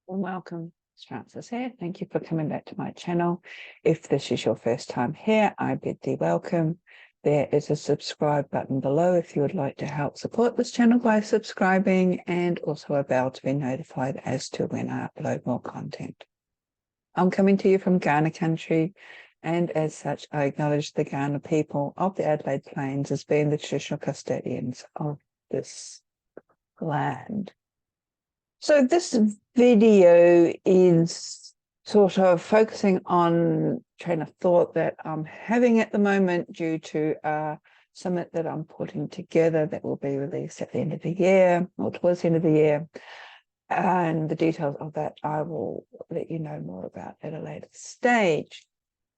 Welcome, Francis here. Thank you for coming back to my channel. If this is your first time here, I bid thee welcome. There is a subscribe button below if you would like to help support this channel by subscribing, and also a bell to be notified as to when I upload more content. I'm coming to you from Ghana country, and as such, I acknowledge the Ghana people of the Adelaide Plains as being the traditional custodians of this land. So this video is sort of focusing on train of thought that I'm having at the moment due to a summit that I'm putting together that will be released at the end of the year, or towards the end of the year. And the details of that I will let you know more about at a later stage.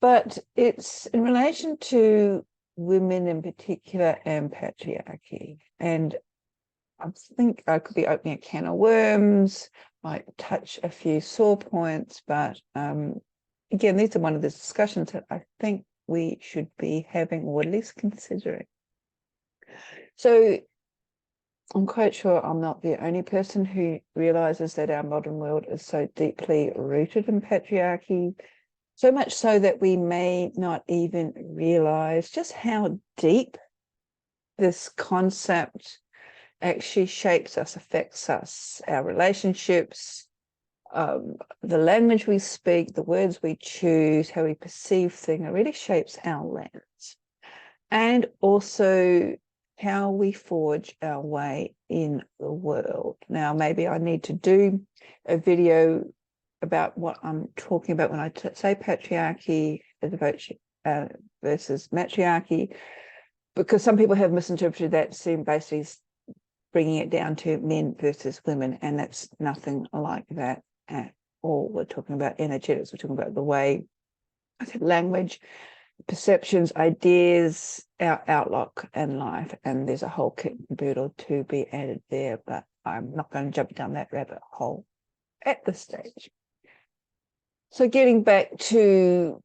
But it's in relation to women in particular and patriarchy. And I think I could be opening a can of worms, might touch a few sore points, but again, these are one of the discussions that I think we should be having, or at least considering. So I'm quite sure I'm not the only person who realizes that our modern world is so deeply rooted in patriarchy, so much so that we may not even realize just how deep this concept actually shapes us, affects us, our relationships, the language we speak, the words we choose, how we perceive things. It really shapes our lens. And also how we forge our way in the world. Now, maybe I need to do a video about what I'm talking about when I say patriarchy versus matriarchy, because some people have misinterpreted that, seem basically bringing it down to men versus women, and that's nothing like that at all. We're talking about energetics, we're talking about the way, I said, language, perceptions, ideas, our outlook in life, and there's a whole kit and caboodle to be added there, but I'm not going to jump down that rabbit hole at this stage. So getting back to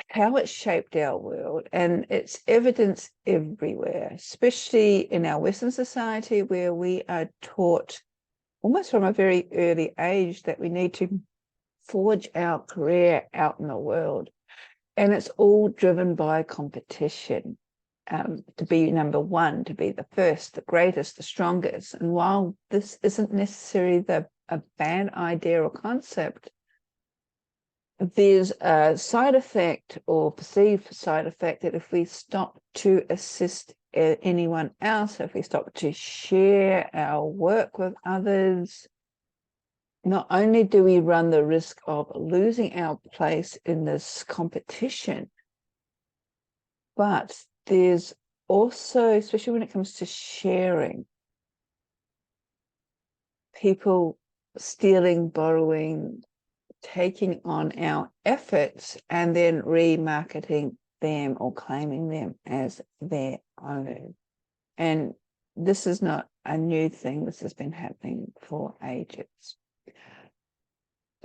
how it shaped our world, and it's evidence everywhere, especially in our Western society, where we are taught almost from a very early age that we need to forge our career out in the world. And it's all driven by competition, to be number one, to be the first, the greatest, the strongest. And while this isn't necessarily a bad idea or concept, there's a side effect or perceived side effect that if we stop to assist anyone else, if we stop to share our work with others, not only do we run the risk of losing our place in this competition, but there's also, especially when it comes to sharing, people stealing, borrowing, taking on our efforts and then remarketing them or claiming them as their own. And this is not a new thing. This has been happening for ages.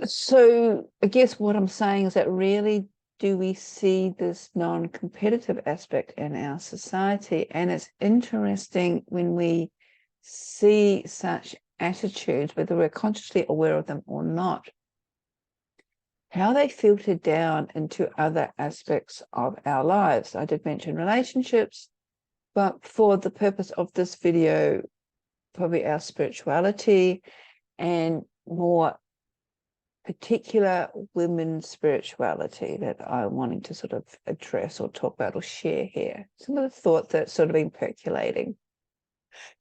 So I guess what I'm saying is that really do we see this non-competitive aspect in our society? And it's interesting when we see such attitudes, whether we're consciously aware of them or not, how they filter down into other aspects of our lives. I did mention relationships, but for the purpose of this video, probably our spirituality and more particular women's spirituality that I'm wanting to sort of address or talk about or share here. Some of the thoughts that's sort of been percolating.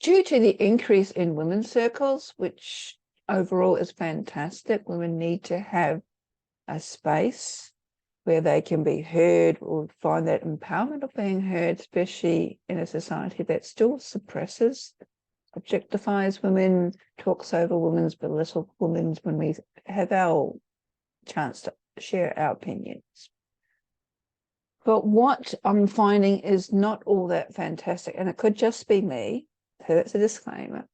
Due to the increase in women's circles, which overall is fantastic, women need to have a space where they can be heard or find that empowerment of being heard, especially in a society that still suppresses, objectifies women, talks over women's, belittles women's when we have our chance to share our opinions. But what I'm finding is not all that fantastic, and it could just be me, so that's a disclaimer,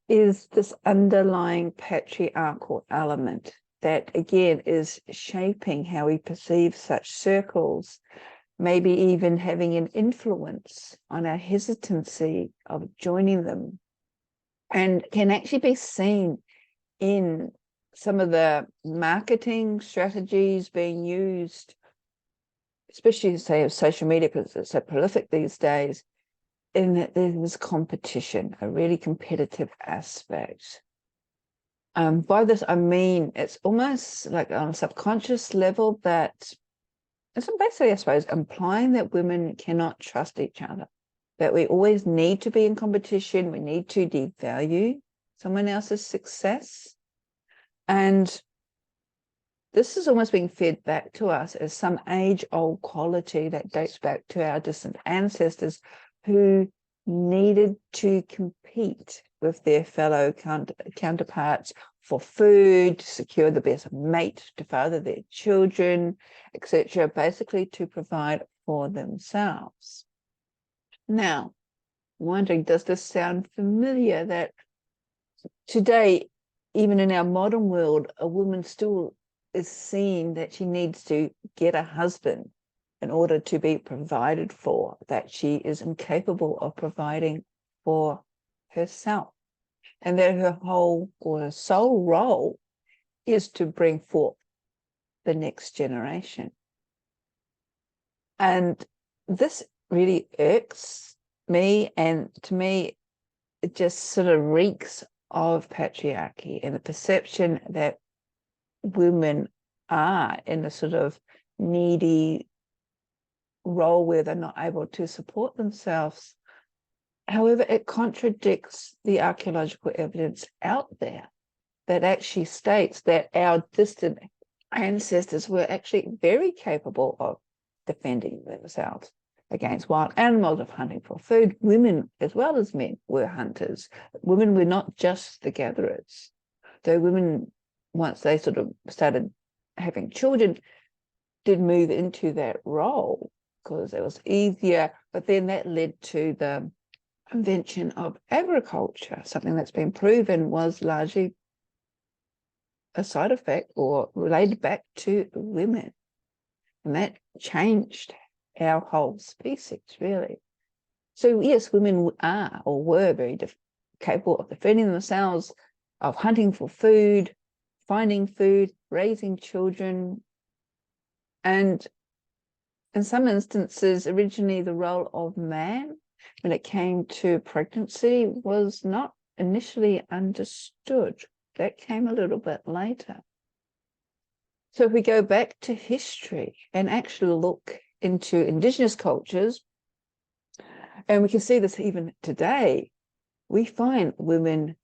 is this underlying patriarchal element that, again, is shaping how we perceive such circles, maybe even having an influence on our hesitancy of joining them, and can actually be seen in some of the marketing strategies being used, especially say of social media, because it's so prolific these days, in that there's competition, a really competitive aspect. By this, I mean, it's almost like on a subconscious level that it's basically, I suppose, implying that women cannot trust each other, that we always need to be in competition, we need to devalue someone else's success. And this is almost being fed back to us as some age-old quality that dates back to our distant ancestors who needed to compete with their fellow counterparts for food, to secure the best mate, to father their children, etc., basically to provide for themselves. Now, wondering, does this sound familiar, that today, even in our modern world, a woman still is seen that she needs to get a husband in order to be provided for, that she is incapable of providing for herself, and that her whole or her sole role is to bring forth the next generation. And this really irks me, and to me, it just sort of reeks of patriarchy and the perception that women are in a sort of needy role where they're not able to support themselves. However, it contradicts the archaeological evidence out there that actually states that our distant ancestors were actually very capable of defending themselves against wild animals, of hunting for food. Women as well as men were hunters. Women were not just the gatherers. Though women, once they sort of started having children, did move into that role because it was easier, but then that led to the invention of agriculture, something that's been proven was largely a side effect or related back to women. And that changed our whole species, really. So yes, women are or were very capable of defending themselves, of hunting for food, finding food, raising children. And in some instances, originally the role of man when it came to pregnancy was not initially understood. That came a little bit later. So if we go back to history and actually look into Indigenous cultures, and we can see this even today, we find women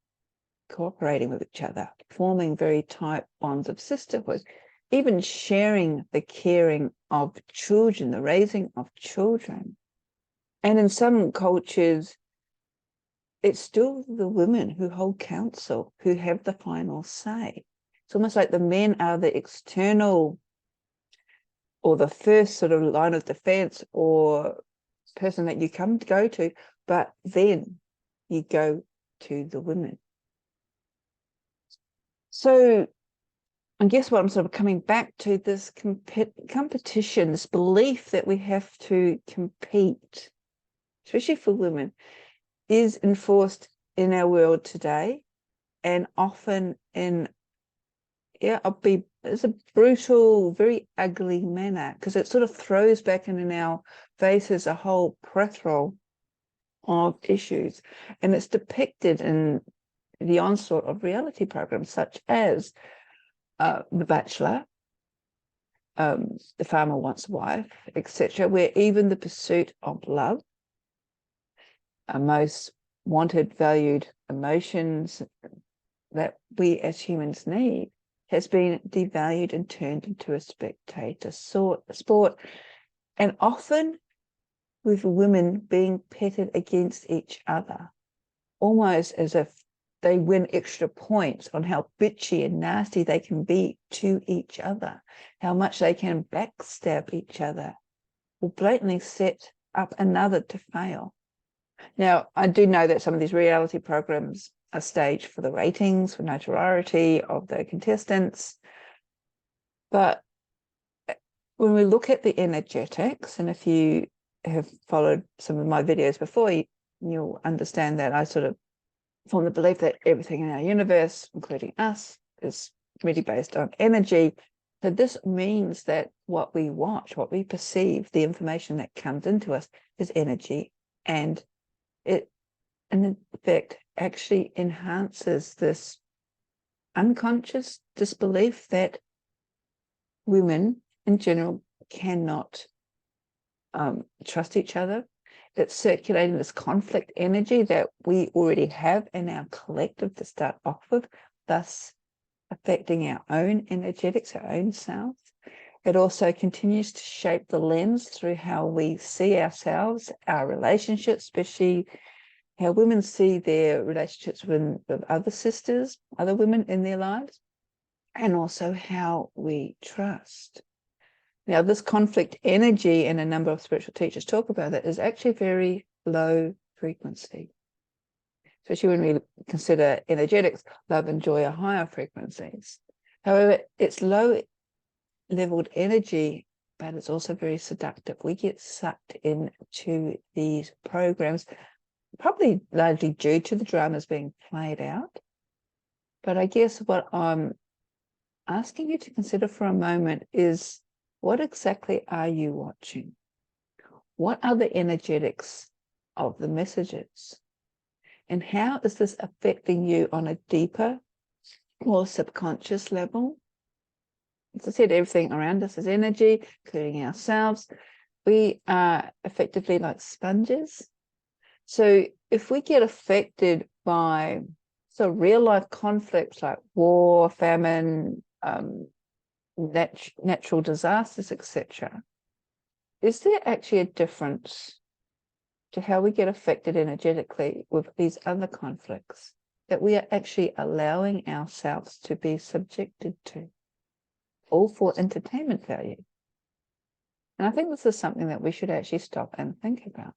cooperating with each other, forming very tight bonds of sisterhood, even sharing the caring of children, the raising of children. And in some cultures, it's still the women who hold counsel, who have the final say. It's almost like the men are the external or the first sort of line of defense or person that you go to, but then you go to the women. So I guess what I'm sort of coming back to, this competition, this belief that we have to compete, especially for women, is enforced in our world today, and often in it's a brutal, very ugly manner, because it sort of throws back in our faces a whole plethora of issues, and it's depicted in the onslaught of reality programs such as The Bachelor, The Farmer Wants a Wife, etc., where even the pursuit of love, our most wanted, valued emotions that we as humans need, has been devalued and turned into a spectator sport, and often with women being pitted against each other, almost as if they win extra points on how bitchy and nasty they can be to each other, how much they can backstab each other, or blatantly set up another to fail. Now, I do know that some of these reality programs are staged for the ratings, for notoriety of the contestants. But when we look at the energetics, and if you have followed some of my videos before, you'll understand that I sort of form the belief that everything in our universe, including us, is really based on energy. So this means that what we watch, what we perceive, the information that comes into us is energy, and it, in effect, actually enhances this unconscious disbelief that women in general cannot trust each other. It's circulating this conflict energy that we already have in our collective to start off with, thus affecting our own energetics, our own selves. It also continues to shape the lens through how we see ourselves, our relationships, especially how women see their relationships with other sisters, other women in their lives, and also how we trust. Now, this conflict energy, and a number of spiritual teachers talk about it, is actually very low frequency. Especially when we consider energetics, love and joy are higher frequencies. However, it's low-leveled energy, but it's also very seductive. We get sucked into these programs, probably largely due to the dramas being played out. But I guess what I'm asking you to consider for a moment is, what exactly are you watching? What are the energetics of the messages? And how is this affecting you on a deeper, more subconscious level? As I said, everything around us is energy, including ourselves. We are effectively like sponges. So if we get affected by real life conflicts like war, famine, natural disasters, etc., is there actually a difference to how we get affected energetically with these other conflicts that we are actually allowing ourselves to be subjected to, all for entertainment value? And I think this is something that we should actually stop and think about.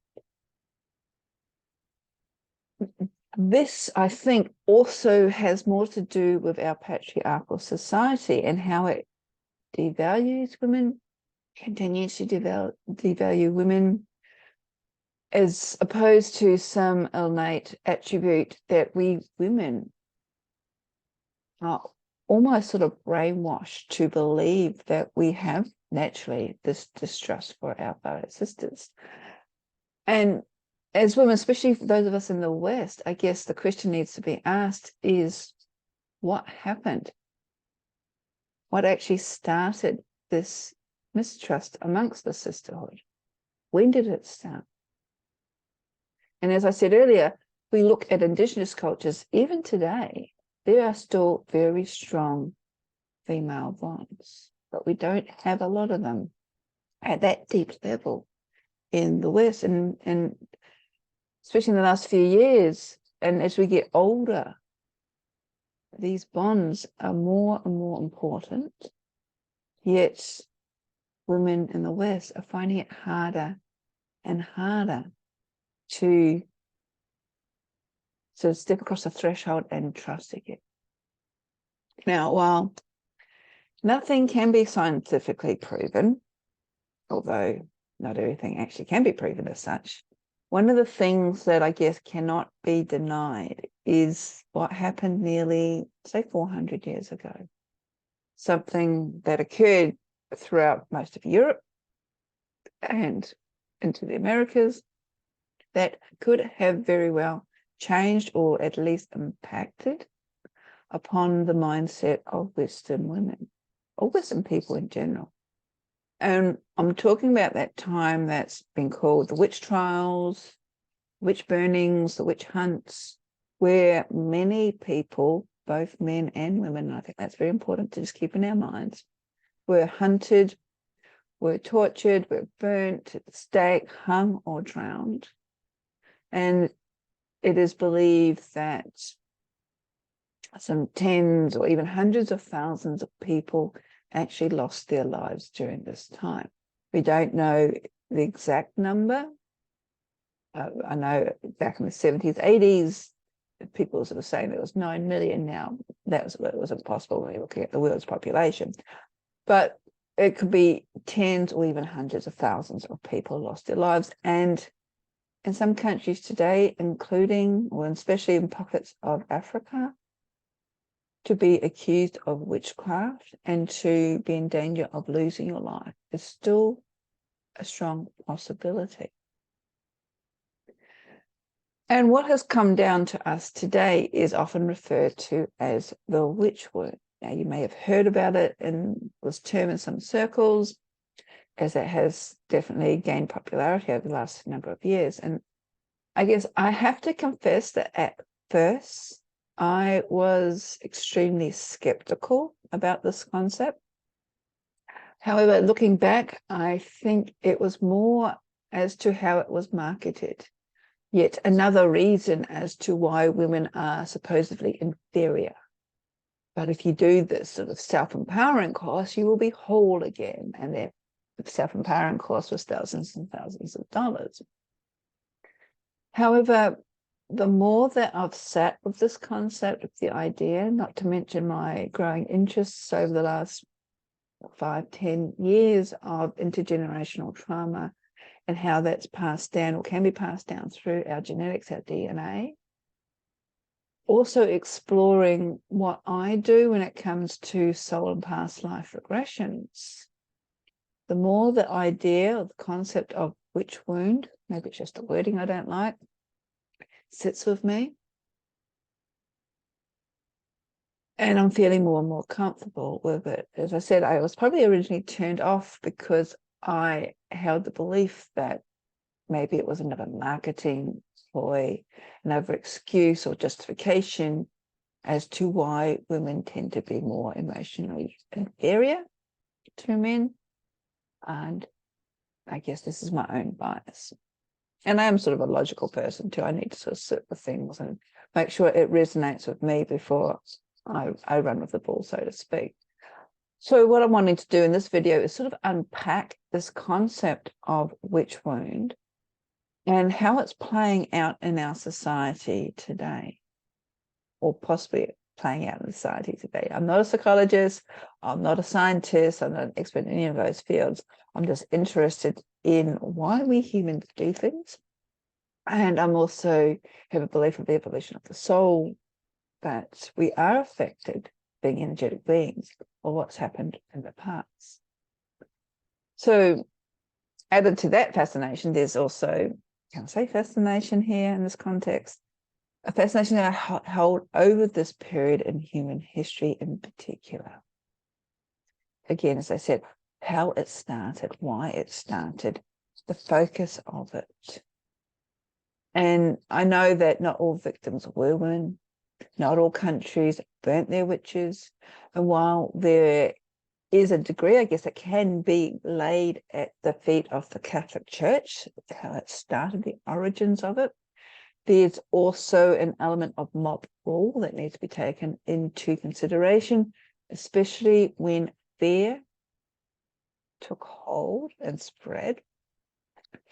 This, I think, also has more to do with our patriarchal society and how it devalues women, continues to devalue women, as opposed to some innate attribute that we women are almost sort of brainwashed to believe that we have naturally this distrust for our fellow sisters. And as women, especially for those of us in the West, I guess the question needs to be asked is, what happened? What actually started this mistrust amongst the sisterhood? When did it start? And as I said earlier, we look at Indigenous cultures, even today, there are still very strong female bonds, but we don't have a lot of them at that deep level in the West. And especially in the last few years, and as we get older, these bonds are more and more important, yet women in the West are finding it harder and harder to sort of step across the threshold and trust again. Now, while nothing can be scientifically proven, although not everything actually can be proven as such, one of the things that I guess cannot be denied is what happened nearly, say, 400 years ago. Something that occurred throughout most of Europe and into the Americas that could have very well changed or at least impacted upon the mindset of Western women or Western people in general. And I'm talking about that time that's been called the witch trials, witch burnings, the witch hunts, where many people, both men and women, and I think that's very important to just keep in our minds, were hunted, were tortured, were burnt at the stake, hung or drowned. And it is believed that some tens or even hundreds of thousands of people actually lost their lives during this time. We don't know the exact number. I know back in the 70s, 80s, people were sort of saying there was 9 million now. It was impossible when you're looking at the world's population. But it could be tens or even hundreds of thousands of people lost their lives. And in some countries today, including, or especially in pockets of Africa, to be accused of witchcraft and to be in danger of losing your life is still a strong possibility. And what has come down to us today is often referred to as the witch wound. Now, you may have heard about it in this term in some circles, as it has definitely gained popularity over the last number of years. And I guess I have to confess that at first, I was extremely skeptical about this concept. However, looking back, I think it was more as to how it was marketed. Yet another reason as to why women are supposedly inferior. But if you do this sort of self-empowering course, you will be whole again. And the self-empowering course was thousands and thousands of dollars. However, the more that I've sat with this concept, of the idea, not to mention my growing interests over the last 5-10 years of intergenerational trauma and how that's passed down or can be passed down through our genetics, our DNA. Also exploring what I do when it comes to soul and past life regressions. The more the idea or the concept of witch wound, maybe it's just a wording I don't like, sits with me. And I'm feeling more and more comfortable with it. As I said, I was probably originally turned off because I held the belief that maybe it was another marketing ploy, another excuse or justification as to why women tend to be more emotionally inferior to men. And I guess this is my own bias. And I am sort of a logical person too. I need to sort of sit with things and make sure it resonates with me before I run with the ball, so to speak. So what I'm wanting to do in this video is sort of unpack this concept of witch wound and how it's playing out in our society today, or possibly playing out in society today. I'm not a psychologist, I'm not a scientist, I'm not an expert in any of those fields. I'm just interested in why we humans do things. And I'm also have a belief of the evolution of the soul, that we are affected, being energetic beings, or what's happened in the past. So added to that fascination, there's also, can I say fascination here in this context? A fascination that I hold over this period in human history in particular. Again, as I said, how it started, why it started, the focus of it. And I know that not all victims were women. Not all countries burnt their witches. And while there is a degree, I guess, it can be laid at the feet of the Catholic Church, how it started, the origins of it, there's also an element of mob rule that needs to be taken into consideration, especially when fear took hold and spread,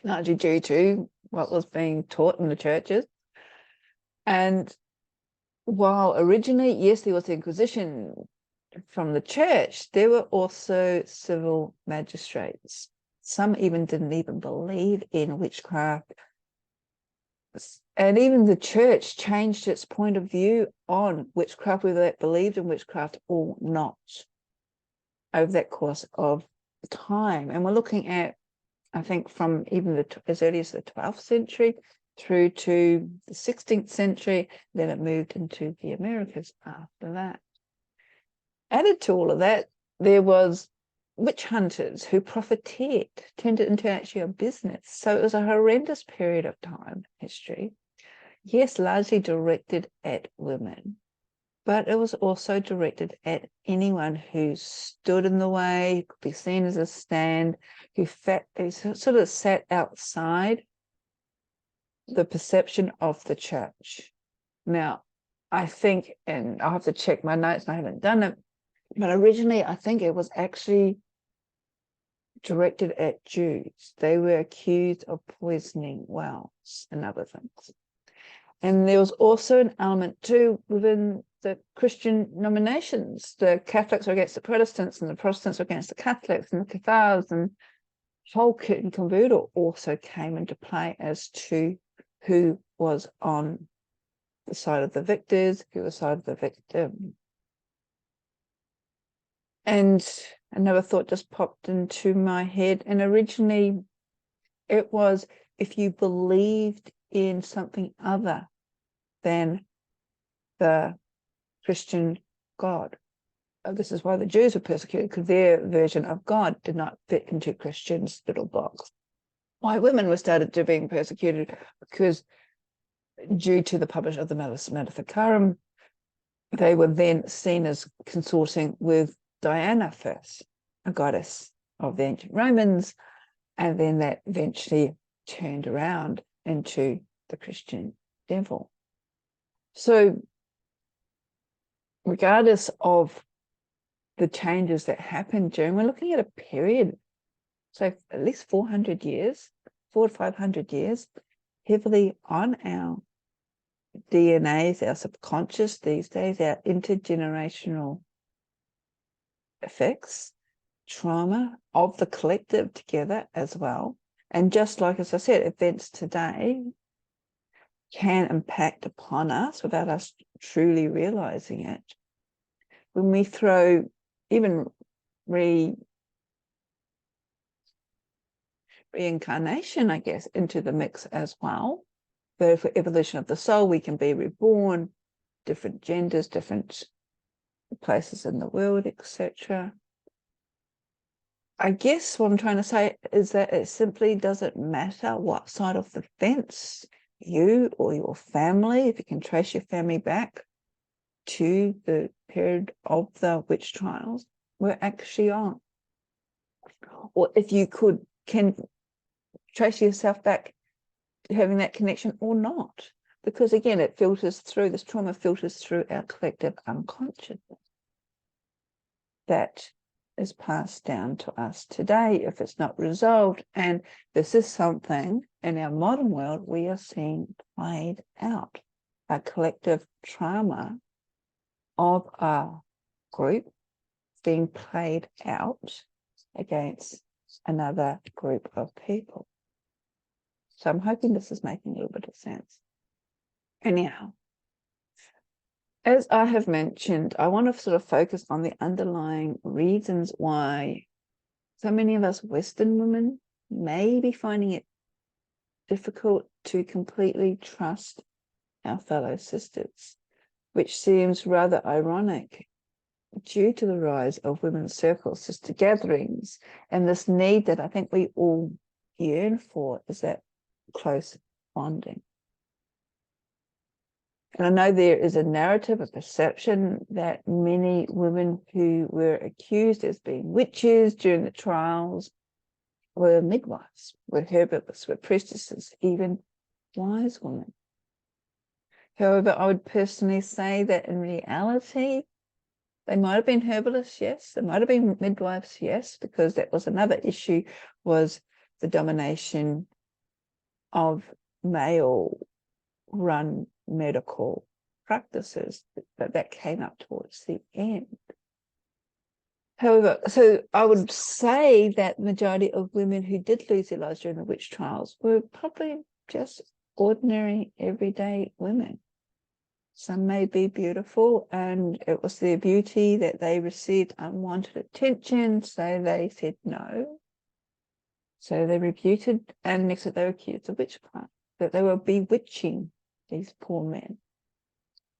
largely due to what was being taught in the churches. And while originally, yes, there was the Inquisition from the church, there were also civil magistrates. Some even didn't even believe in witchcraft. And even the church changed its point of view on witchcraft, whether they believed in witchcraft or not, over that course of time. And we're looking at, I think, from even as early as the 12th century through to the 16th century, then it moved into the Americas after that. Added to all of that, there was witch hunters who profiteered, turned it into actually a business. So it was a horrendous period of time, history. Yes, largely directed at women, but it was also directed at anyone who stood in the way, could be seen as a stand, who sort of sat outside the perception of the church. Now, I think, and I'll have to check my notes, and I haven't done it, but originally I think it was actually directed at Jews. They were accused of poisoning wells and other things. And there was also an element too within the Christian denominations. The Catholics were against the Protestants, and the Protestants were against the Catholics, and the Cathars, and whole kit and caboodle also came into play as to who was on the side of the victors, who was on the side of the victim. And another thought just popped into my head. And originally it was, if you believed in something other than the Christian God. This is why the Jews were persecuted, because their version of God did not fit into Christians' little box. Why women were started to being persecuted, because due to the publish of the Maleficarum, they were then seen as consorting with Diana first, a goddess of the ancient Romans, and then that eventually turned around into the Christian devil. So regardless of the changes that happened during, we're looking at a period, so at least 400 years, 400 to 500 years, heavily on our DNAs, our subconscious these days, our intergenerational effects, trauma of the collective together as well. And just like, as I said, events today can impact upon us without us truly realizing it. When we throw even reincarnation, I guess, into the mix as well, though for evolution of the soul, we can be reborn, different genders, different places in the world, etc. I guess what I'm trying to say is that it simply doesn't matter what side of the fence you or your family, if you can trace your family back to the period of the witch trials, were actually on. Or if you can trace yourself back to having that connection or not. Because again, it filters through, this trauma filters through our collective unconscious. That is passed down to us today if it's not resolved. And this is something in our modern world we are seeing played out. A collective trauma of a group being played out against another group of people. So I'm hoping this is making a little bit of sense. Anyhow, as I have mentioned, I want to sort of focus on the underlying reasons why so many of us Western women may be finding it difficult to completely trust our fellow sisters, which seems rather ironic due to the rise of women's circles, sister gatherings, and this need that I think we all yearn for is that close bonding. And I know there is a narrative, a perception that many women who were accused as being witches during the trials were midwives, were herbalists, were priestesses, even wise women. However, I would personally say that in reality, they might have been herbalists, yes. They might have been midwives, yes, because that was another issue, was the domination of male-run medical practices, but that came up towards the end. However, so I would say that the majority of women who did lose their lives during the witch trials were probably just ordinary, everyday women. Some may be beautiful, and it was their beauty that they received unwanted attention, so they said no. So they rebuted, and next they were accused of witchcraft, that they were bewitching these poor men.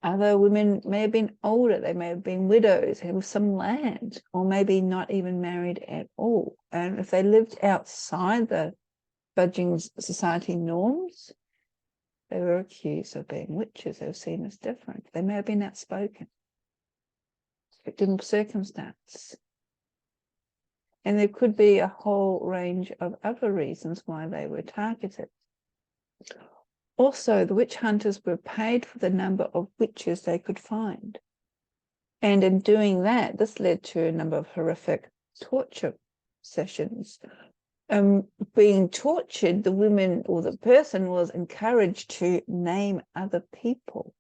Other women may have been older, they may have been widows, have some land, or maybe not even married at all. And if they lived outside the budging society norms, they were accused of being witches. They were seen as different. They may have been outspoken, victim of circumstance. And there could be a whole range of other reasons why they were targeted. Also, the witch hunters were paid for the number of witches they could find. And in doing that, this led to a number of horrific torture sessions. Being tortured, the women or the person was encouraged to name other people.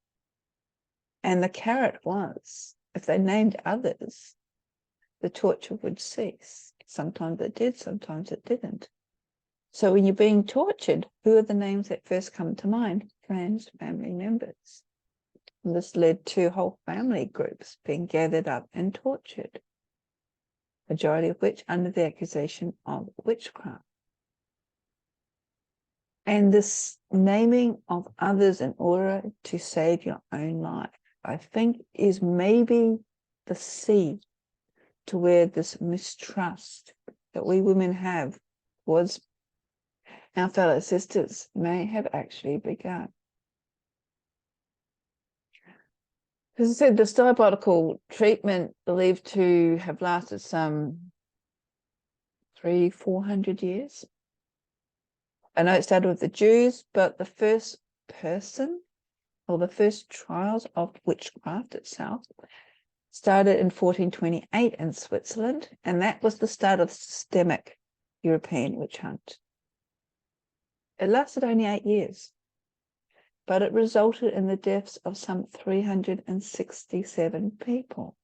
And the carrot was, if they named others, the torture would cease. Sometimes it did, sometimes it didn't. So when you're being tortured, who are the names that first come to mind? Friends, family members. And this led to whole family groups being gathered up and tortured. majority of which under the accusation of witchcraft. And this naming of others in order to save your own life, I think, is maybe the seed to where this mistrust that we women have towards our fellow sisters may have actually begun. As I said, this diabolical treatment believed to have lasted some 300-400 years. I know it started with the Jews, but the first person, or the first trials of witchcraft itself, started in 1428 in Switzerland, and that was the start of systemic European witch hunt. It lasted only 8 years, but it resulted in the deaths of some 367 people.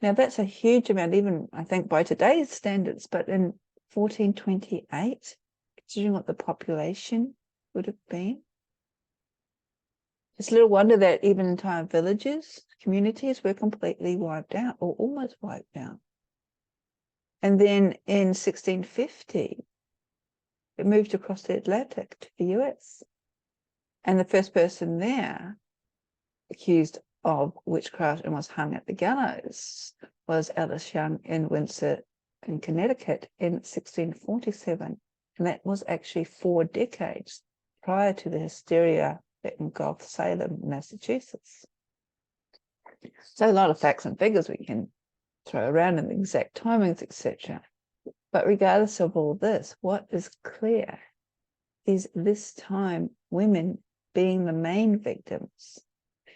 Now, that's a huge amount, even, I think, by today's standards, but in 1428, considering what the population would have been, it's little wonder that even entire villages, communities were completely wiped out, or almost wiped out. And then in 1650, it moved across the Atlantic to the US. And the first person there accused of witchcraft and was hung at the gallows was Alice Young in Windsor, in Connecticut, in 1647. And that was actually 4 decades prior to the hysteria that engulfed Salem, Massachusetts. So a lot of facts and figures we can throw around and the exact timings, etc. But regardless of all this, what is clear is this time women being the main victims,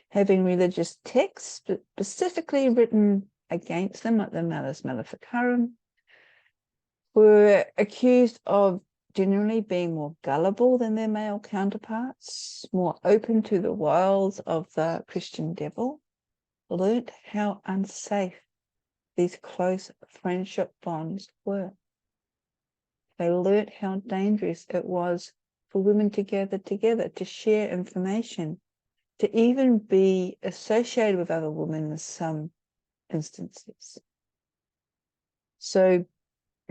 having religious texts specifically written against them, like the Malleus Maleficarum, were accused of generally being more gullible than their male counterparts, more open to the wiles of the Christian devil, learnt how unsafe these close friendship bonds were. They learnt how dangerous it was for women to gather together, to share information, to even be associated with other women in some instances. So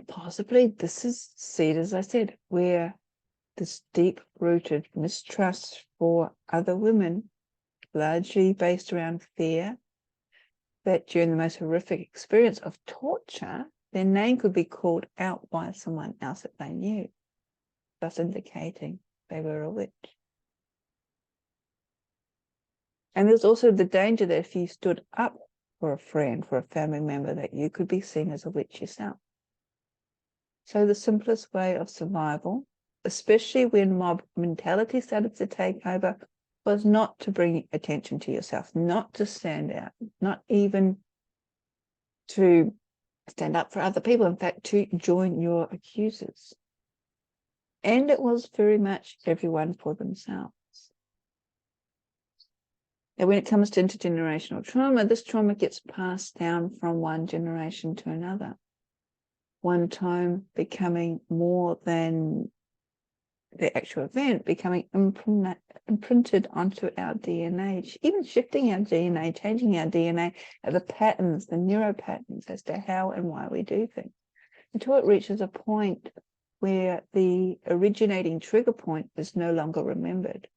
possibly this is seed, as I said, where this deep-rooted mistrust for other women, largely based around fear, that during the most horrific experience of torture, their name could be called out by someone else that they knew, thus indicating they were a witch. And there's also the danger that if you stood up for a friend, for a family member, that you could be seen as a witch yourself. So the simplest way of survival, especially when mob mentality started to take over, was not to bring attention to yourself, not to stand out, not even to stand up for other people, in fact, to join your accusers. And it was very much everyone for themselves. Now, when it comes to intergenerational trauma, this trauma gets passed down from one generation to another. One time becoming more than the actual event, becoming imprinted onto our DNA, even shifting our DNA, changing our DNA, the patterns, the neuropatterns as to how and why we do things, until it reaches a point where the originating trigger point is no longer remembered.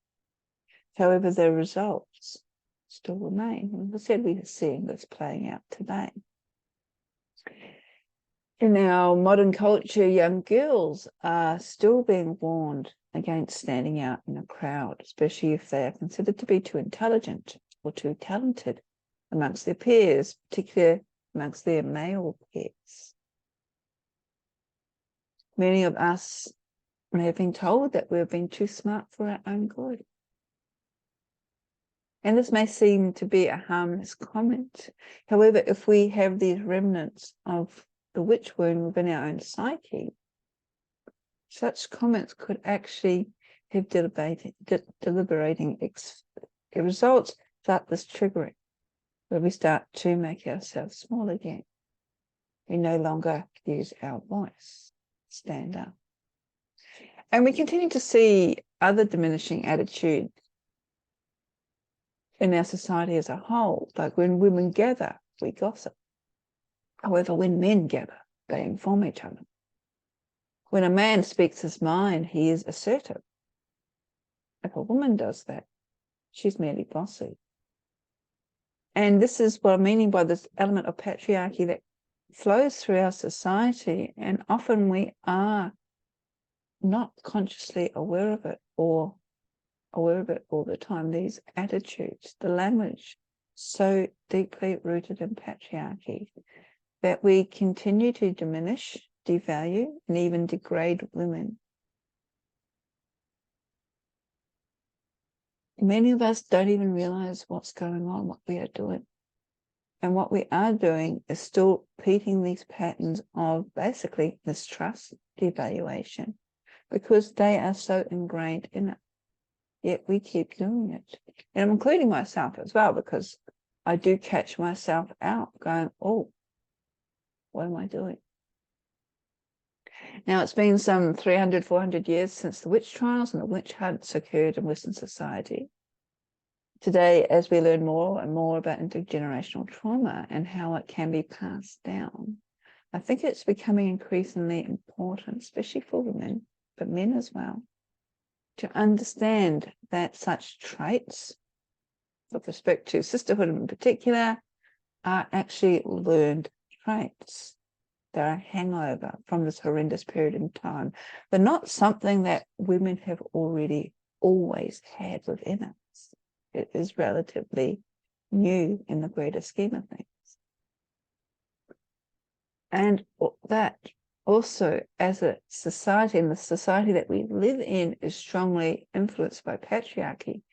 However, the results still remain. And as I said, we are seeing this playing out today. In our modern culture, young girls are still being warned against standing out in a crowd, especially if they are considered to be too intelligent or too talented amongst their peers, particularly amongst their male peers. Many of us may have been told that we've been too smart for our own good. And this may seem to be a harmless comment. However, if we have these remnants of the witch wound within our own psyche, such comments could actually have deliberating results, start this triggering, where we start to make ourselves small again. We no longer use our voice, stand up. And we continue to see other diminishing attitudes in our society as a whole, like when women gather, we gossip. However, when men gather, they inform each other. When a man speaks his mind, he is assertive. If a woman does that, she's merely bossy. And this is what I'm meaning by this element of patriarchy that flows through our society, and often we are not consciously aware of it or aware of it all the time. These attitudes, the language, so deeply rooted in patriarchy that we continue to diminish, devalue, and even degrade women. Many of us don't even realize what's going on, what we are doing. And what we are doing is still repeating these patterns of basically mistrust, devaluation, because they are so ingrained in it. Yet we keep doing it. And I'm including myself as well, because I do catch myself out going, oh, what am I doing? Now, it's been some 300, 400 years since the witch trials and the witch hunts occurred in Western society. Today, as we learn more and more about intergenerational trauma and how it can be passed down, I think it's becoming increasingly important, especially for women, but men as well, to understand that such traits, with respect to sisterhood in particular, are actually learned traits. They're a hangover from this horrendous period in time. They're not something that women have already always had within us. It is relatively new in the greater scheme of things. And that also, as a society, and the society that we live in is strongly influenced by patriarchy,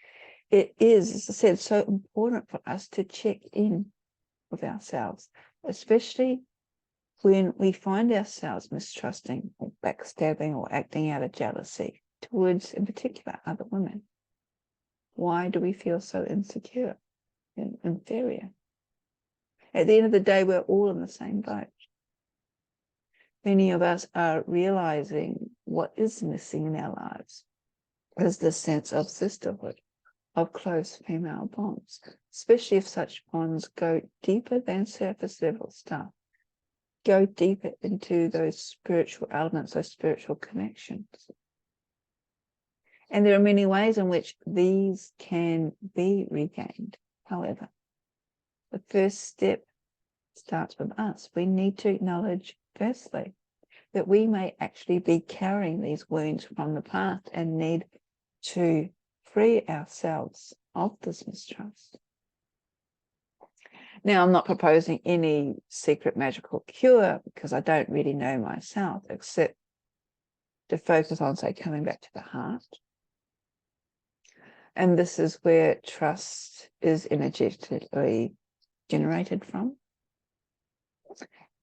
it is, as I said, so important for us to check in with ourselves, especially when we find ourselves mistrusting or backstabbing or acting out of jealousy towards, in particular, other women. Why do we feel so insecure and inferior? At the end of the day, we're all in the same boat. Many of us are realizing what is missing in our lives is this sense of sisterhood, of close female bonds, especially if such bonds go deeper than surface level stuff. Go deeper into those spiritual elements, those spiritual connections. And there are many ways in which these can be regained. However, the first step starts with us. We need to acknowledge, firstly, that we may actually be carrying these wounds from the past and need to free ourselves of this mistrust. Now, I'm not proposing any secret magical cure because I don't really know myself, except to focus on, say, coming back to the heart. And this is where trust is energetically generated from.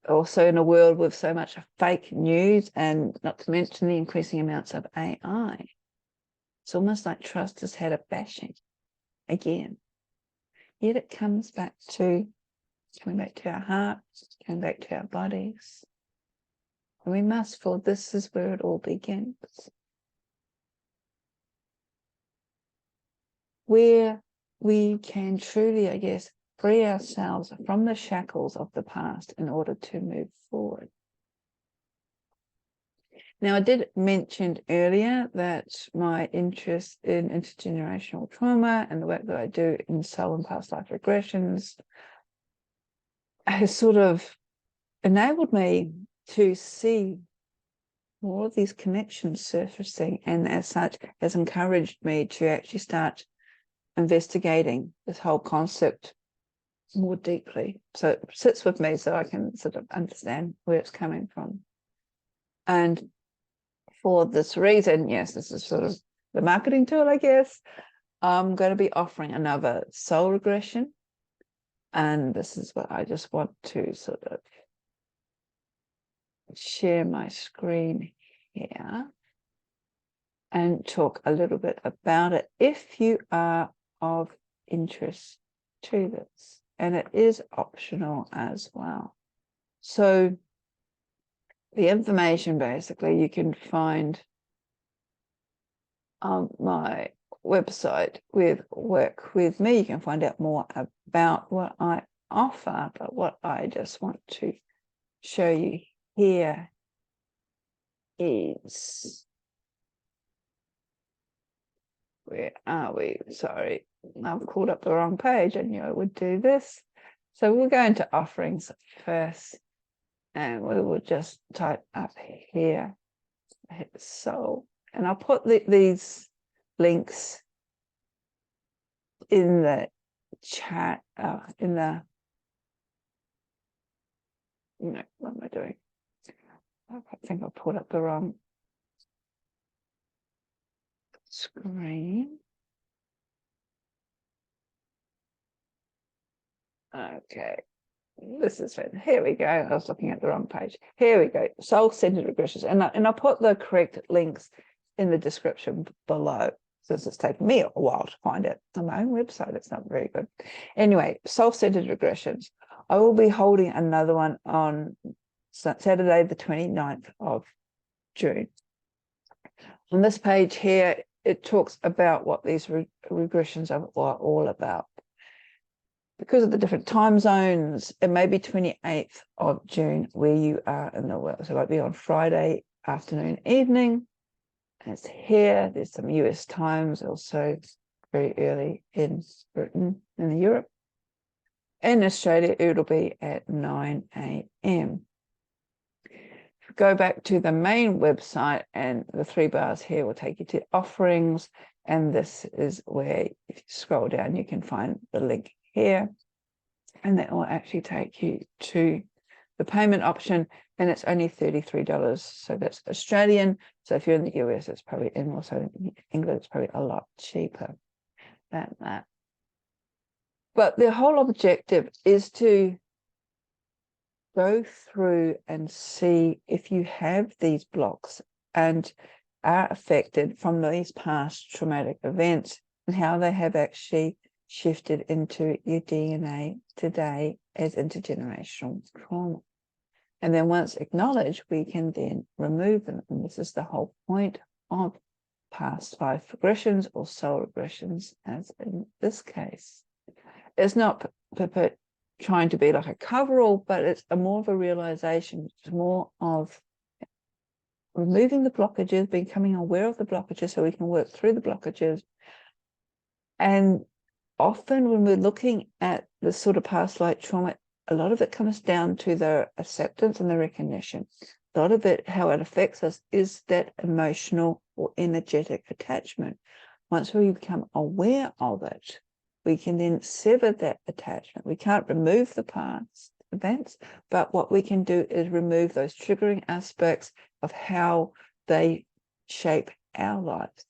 Also, in a world with so much fake news, and not to mention the increasing amounts of AI, it's almost like trust has had a bashing again. Yet it comes back to coming back to our hearts, coming back to our bodies. And we must, for this is where it all begins. Where we can truly, I guess, free ourselves from the shackles of the past in order to move forward. Now, I did mention earlier that my interest in intergenerational trauma and the work that I do in soul and past life regressions has sort of enabled me to see more of these connections surfacing, and as such has encouraged me to actually start investigating this whole concept more deeply. So it sits with me so I can sort of understand where it's coming from. And for this reason, yes, this is sort of the marketing tool, I guess, I'm going to be offering another soul regression. And this is what I just want to sort of share my screen here and talk a little bit about it if you are of interest to this. And it is optional as well. So the information basically you can find on my website with Work With Me. You can find out more about what I offer, but what I just want to show you here is, where are we? Sorry, I've called up the wrong page. I knew I would do this. So we'll go into offerings first, and we will just type up here, hit soul, and I'll put these links in the chat, in the, no, what am I doing? I think I put up the wrong screen. Okay, this is it. Here we go. I was looking at the wrong page. Here we go. Soul-centered regressions, and I'll put the correct links in the description below, since it's taken me a while to find it on my own website. It's not very good. Anyway, soul-centered regressions. I will be holding another one on Saturday, the 29th of June. On this page here, it talks about what these regressions are all about. Because of the different time zones, it may be 28th of June where you are in the world. So it might be on Friday afternoon, evening. And it's here. There's some US times, also very early in Britain and Europe. In Australia, it'll be at 9 a.m. Go back to the main website, and the 3 bars here will take you to offerings. And this is where, if you scroll down, you can find the link here, and that will actually take you to the payment option, and it's only $33. So that's Australian. So if you're in the US, it's probably, and also in England, it's probably a lot cheaper than that. But the whole objective is to go through and see if you have these blocks and are affected from these past traumatic events, and how they have actually shifted into your DNA today as intergenerational trauma. And then once acknowledged, we can then remove them. And this is the whole point of past life regressions, or soul regressions, as in this case. It's not trying to be like a coverall, but it's more of a realization. It's more of removing the blockages, becoming aware of the blockages so we can work through the blockages. And often when we're looking at this sort of past life trauma, a lot of it comes down to the acceptance and the recognition. A lot of it, how it affects us, is that emotional or energetic attachment. Once we become aware of it, we can then sever that attachment. We can't remove the past events, but what we can do is remove those triggering aspects of how they shape our lives.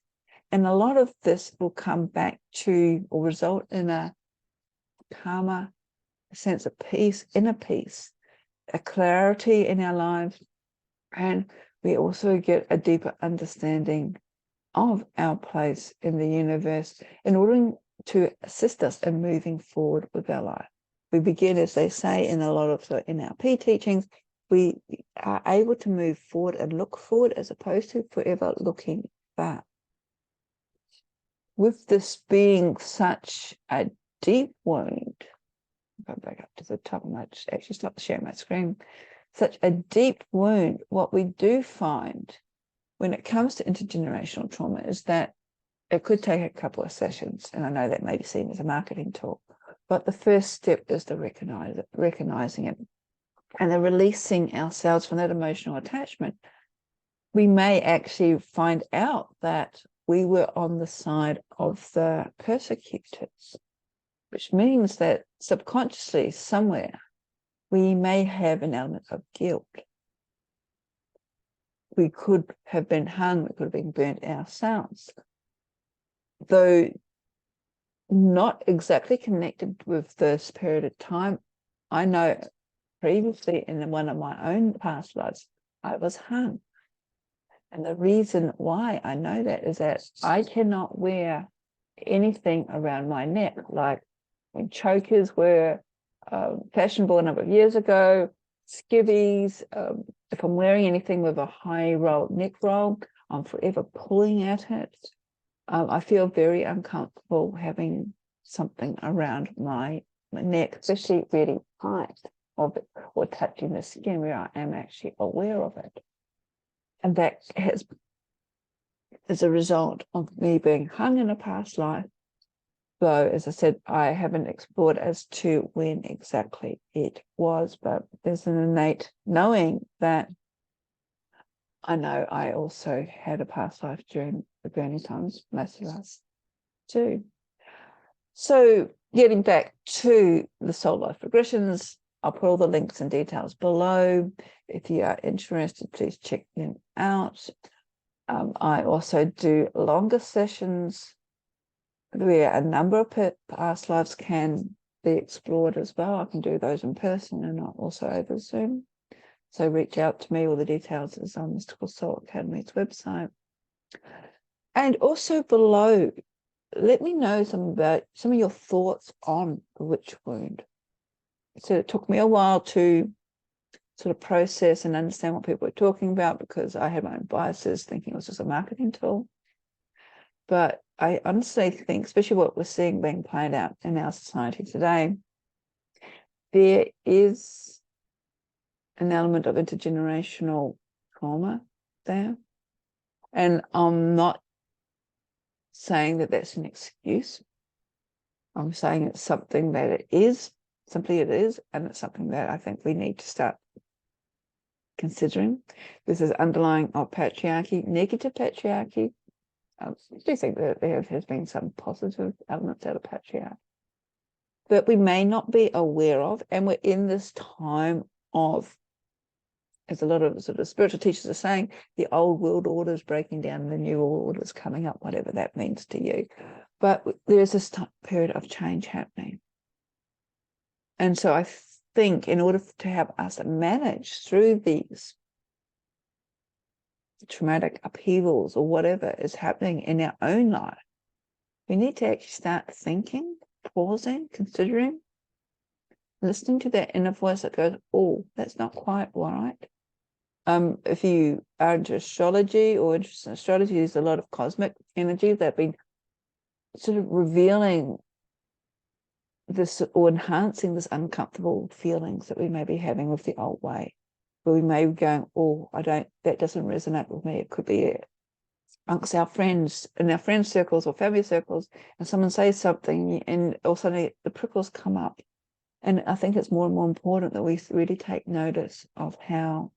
And a lot of this will come back to, or result in, a calmer, a sense of peace, inner peace, a clarity in our lives. And we also get a deeper understanding of our place in the universe in order to assist us in moving forward with our life. We begin, as they say in a lot of the NLP teachings, we are able to move forward and look forward as opposed to forever looking back. With this being such a deep wound, go back up to the top, I might just actually stop sharing my screen. Such a deep wound, what we do find when it comes to intergenerational trauma is that it could take a couple of sessions, and I know that may be seen as a marketing tool, but the first step is to recognizing it and then releasing ourselves from that emotional attachment. We may actually find out that we were on the side of the persecutors, which means that subconsciously somewhere we may have an element of guilt. We could have been hung, we could have been burnt ourselves. Though not exactly connected with this period of time, I know previously in one of my own past lives, I was hung. And the reason why I know that is that I cannot wear anything around my neck, like when chokers were fashionable a number of years ago, skivvies. If I'm wearing anything with a high roll, neck roll, I'm forever pulling at it. I feel very uncomfortable having something around my neck, especially really tight. of it or touching the skin where I am actually aware of it. And that is a result of me being hung in a past life. Though, as I said, I haven't explored as to when exactly it was, but there's an innate knowing that I know I also had a past life during the burning times, most of us do. So getting back to the soul life regressions, I'll put all the links and details below. If you are interested, please check them out. I also do longer sessions where a number of past lives can be explored as well. I can do those in person and also over Zoom. So reach out to me. All the details is on Mystical Soul Academy's website. And also below, let me know some of your thoughts on the witch wound. So it took me a while to sort of process and understand what people were talking about, because I had my own biases, thinking it was just a marketing tool. But I honestly think, especially what we're seeing being played out in our society today, there is an element of intergenerational trauma there. And I'm not saying that that's an excuse. I'm saying it's something that it is, simply it is, and it's something that I think we need to start considering. This is underlying of patriarchy, negative patriarchy. I do think that there has been some positive elements out of patriarchy that we may not be aware of, and we're in this time of, as a lot of sort of spiritual teachers are saying, the old world order is breaking down and the new world order is coming up, whatever that means to you. But there is this period of change happening. And so I think in order to help us manage through these traumatic upheavals or whatever is happening in our own life, we need to actually start thinking, pausing, considering, listening to that inner voice that goes, oh, that's not quite right. If you are into astrology or interested in astrology, there's a lot of cosmic energy that have been sort of revealing this or enhancing this uncomfortable feelings that we may be having with the old way, where we may be going, oh, that doesn't resonate with me. It could be amongst our friends, in our friend circles or family circles, and someone says something and all of a sudden the prickles come up. And I think it's more and more important that we really take notice of how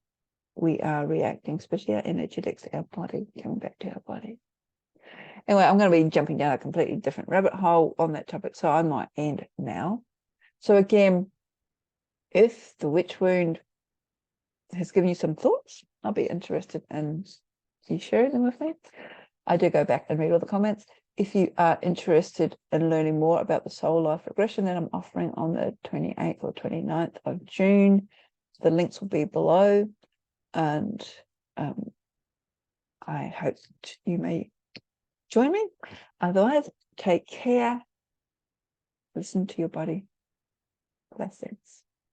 we are reacting, especially our energetics, our body, coming back to our body. Anyway, I'm going to be jumping down a completely different rabbit hole on that topic, so I might end now. So again, if the witch wound has given you some thoughts, I'll be interested in you sharing them with me. I do go back and read all the comments. If you are interested in learning more about the soul life regression that I'm offering on the 28th or 29th of June, the links will be below. And I hope you may join me. Otherwise, take care. Listen to your body. Blessings.